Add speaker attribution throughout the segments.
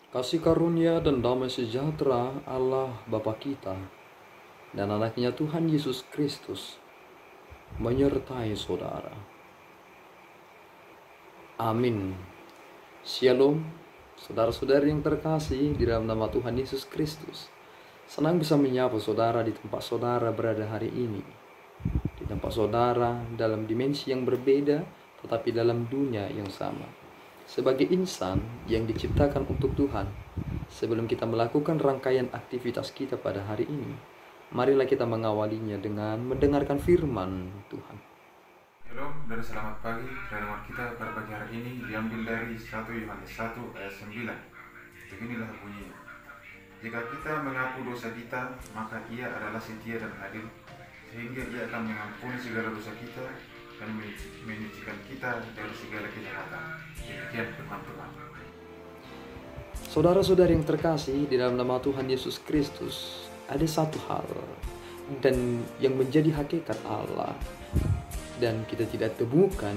Speaker 1: Kasih karunia dan damai sejahtera Allah Bapa kita dan anaknya Tuhan Yesus Kristus menyertai saudara. Amin. Shalom, saudara-saudari yang terkasih di dalam nama Tuhan Yesus Kristus. Senang bisa menyapa saudara di tempat saudara berada hari ini. Di tempat saudara dalam dimensi yang berbeda, tetapi dalam dunia yang sama. Sebagai insan yang diciptakan untuk Tuhan, sebelum kita melakukan rangkaian aktivitas kita pada hari ini, marilah kita mengawalinya dengan mendengarkan firman Tuhan.
Speaker 2: Halo dan selamat pagi. Renungan kita pada pagi hari ini diambil dari 1 Yohanes 1 ayat 9. Beginilah bunyinya. Jika kita mengaku dosa kita, maka Ia adalah setia dan adil, sehingga Ia akan mengampuni segala dosa kita dan menyucikan kita dari segala kejahatan. Demikian firman Tuhan.
Speaker 1: Saudara-saudari yang terkasih di dalam nama Tuhan Yesus Kristus, ada satu hal dan yang menjadi hakikat Allah dan kita tidak temukan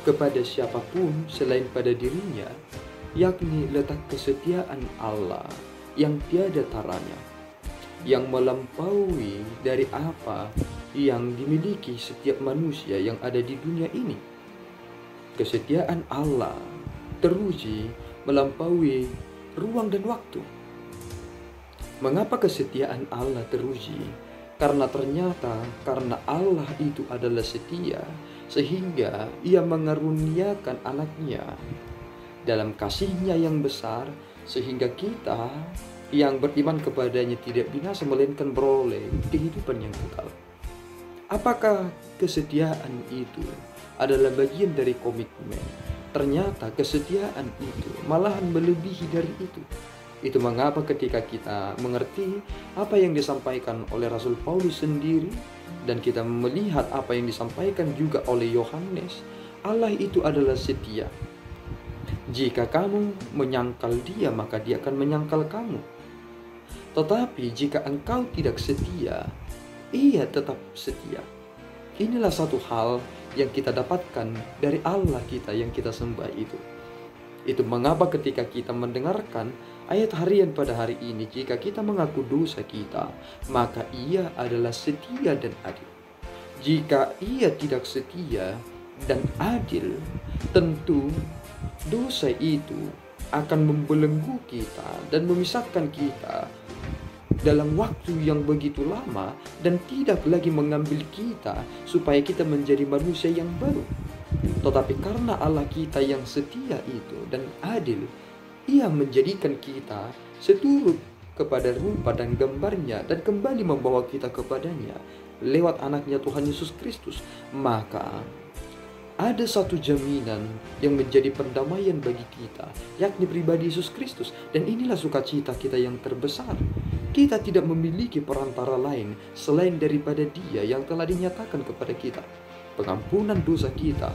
Speaker 1: kepada siapapun selain pada dirinya, yakni letak kesetiaan Allah yang tiada taranya, yang melampaui dari apa yang dimiliki setiap manusia yang ada di dunia ini. Kesetiaan Allah teruji melampaui ruang dan waktu. Mengapa kesetiaan Allah teruji? Karena ternyata karena Allah itu adalah setia, sehingga Ia mengaruniakan anaknya dalam kasih-Nya yang besar, sehingga kita yang beriman kepadanya tidak binasa melainkan beroleh kehidupan yang kekal. Apakah kesetiaan itu adalah bagian dari komitmen? Ternyata kesetiaan itu malahan melebihi dari itu. Itu mengapa ketika kita mengerti apa yang disampaikan oleh Rasul Paulus sendiri dan kita melihat apa yang disampaikan juga oleh Yohanes, Allah itu adalah setia. Jika kamu menyangkal Dia, maka Dia akan menyangkal kamu. Tetapi jika engkau tidak setia, Ia tetap setia. Inilah satu hal yang kita dapatkan dari Allah kita yang kita sembah itu. Itu mengapa ketika kita mendengarkan ayat harian pada hari ini, jika kita mengaku dosa kita, maka Ia adalah setia dan adil. Jika Ia tidak setia dan adil, tentu dosa itu akan membelenggu kita dan memisahkan kita dalam waktu yang begitu lama dan tidak lagi mengambil kita supaya kita menjadi manusia yang baru. Tetapi karena Allah kita yang setia itu dan adil, Ia menjadikan kita seturut kepada rupa dan gambarnya dan kembali membawa kita kepadanya lewat anaknya Tuhan Yesus Kristus. Maka ada satu jaminan yang menjadi pendamaian bagi kita, yakni pribadi Yesus Kristus. Dan inilah sukacita kita yang terbesar. Kita tidak memiliki perantara lain selain daripada Dia yang telah dinyatakan kepada kita. Pengampunan dosa kita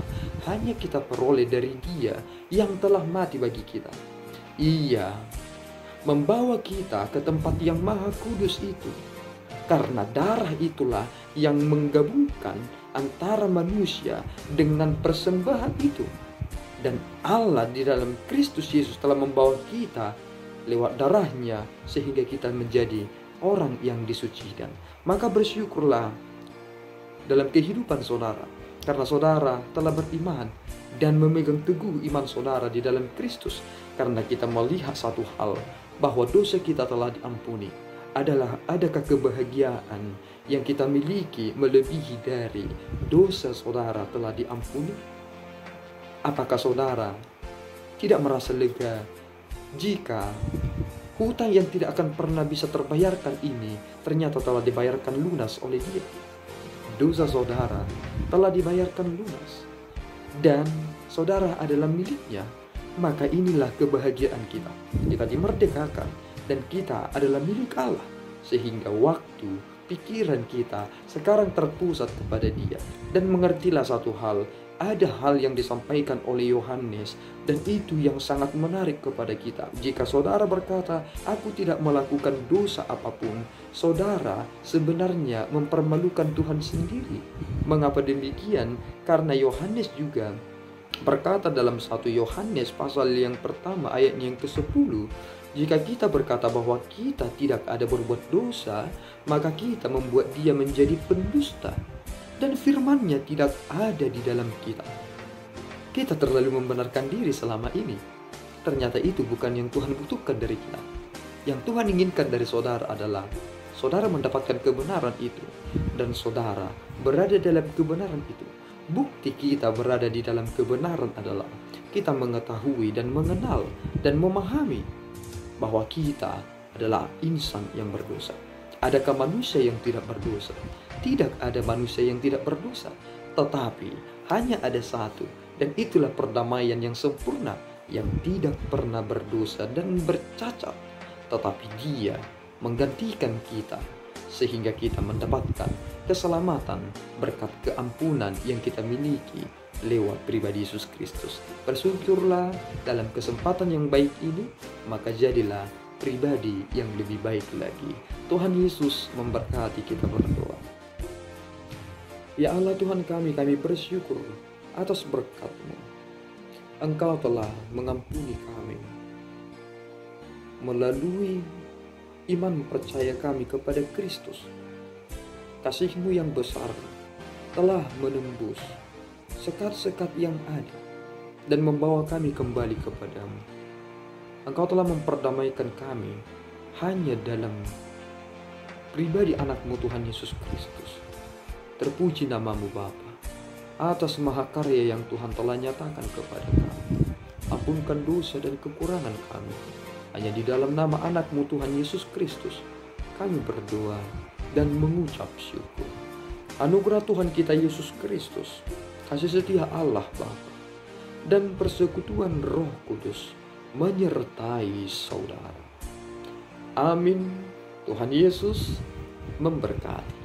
Speaker 1: hanya kita peroleh dari Dia yang telah mati bagi kita. Ia membawa kita ke tempat yang maha kudus itu. Karena darah itulah yang menggabungkan antara manusia dengan persembahan itu. Dan Allah di dalam Kristus Yesus telah membawa kita lewat darahnya sehingga kita menjadi orang yang disucikan. Maka bersyukurlah dalam kehidupan saudara, karena saudara telah beriman dan memegang teguh iman saudara di dalam Kristus. Karena kita melihat satu hal, bahwa dosa kita telah diampuni. Adakah kebahagiaan yang kita miliki melebihi dari dosa saudara telah diampuni? Apakah saudara tidak merasa lega jika hutang yang tidak akan pernah bisa terbayarkan ini ternyata telah dibayarkan lunas oleh Dia? Dosa saudara telah dibayarkan lunas dan saudara adalah miliknya. Maka inilah kebahagiaan kita. Kita dimerdekakan dan kita adalah milik Allah, sehingga waktu pikiran kita sekarang terpusat kepada Dia. Dan mengertilah satu hal, ada hal yang disampaikan oleh Yohanes dan itu yang sangat menarik kepada kita. Jika saudara berkata, aku tidak melakukan dosa apapun, saudara sebenarnya mempermalukan Tuhan sendiri. Mengapa demikian? Karena Yohanes juga berkata dalam 1 Yohanes pasal yang pertama ayatnya yang ke-10, jika kita berkata bahwa kita tidak ada berbuat dosa, maka kita membuat dia menjadi pendusta, dan firman-Nya tidak ada di dalam kita. Kita terlalu membenarkan diri selama ini. Ternyata itu bukan yang Tuhan butuhkan dari kita. Yang Tuhan inginkan dari saudara adalah saudara mendapatkan kebenaran itu, dan saudara berada dalam kebenaran itu. Bukti kita berada di dalam kebenaran adalah kita mengetahui dan mengenal dan memahami bahwa kita adalah insan yang berdosa. Adakah manusia yang tidak berdosa? Tidak ada manusia yang tidak berdosa, tetapi hanya ada satu, dan itulah perdamaian yang sempurna, yang tidak pernah berdosa dan bercacat, tetapi Dia menggantikan kita sehingga kita mendapatkan keselamatan berkat keampunan yang kita miliki lewat pribadi Yesus Kristus. Bersyukurlah dalam kesempatan yang baik ini, maka jadilah pribadi yang lebih baik lagi. Tuhan Yesus memberkati. Kita berdoa. Ya Allah Tuhan kami bersyukur atas berkat-Mu. Engkau telah mengampuni kami melalui iman percaya kami kepada Kristus. Kasih-Mu yang besar telah menembus sekat-sekat yang ada dan membawa kami kembali kepadamu. Engkau telah memperdamaikan kami hanya dalam pribadi anak-Mu Tuhan Yesus Kristus. Terpuji nama-Mu Bapa atas mahakarya yang Tuhan telah nyatakan kepada kami. Ampunkan dosa dan kekurangan kami. Hanya di dalam nama anak-Mu Tuhan Yesus Kristus kami berdoa dan mengucap syukur. Anugerah Tuhan kita Yesus Kristus, kasih setia Allah Bapa, dan persekutuan Roh Kudus menyertai saudara. Amin. Tuhan Yesus memberkati.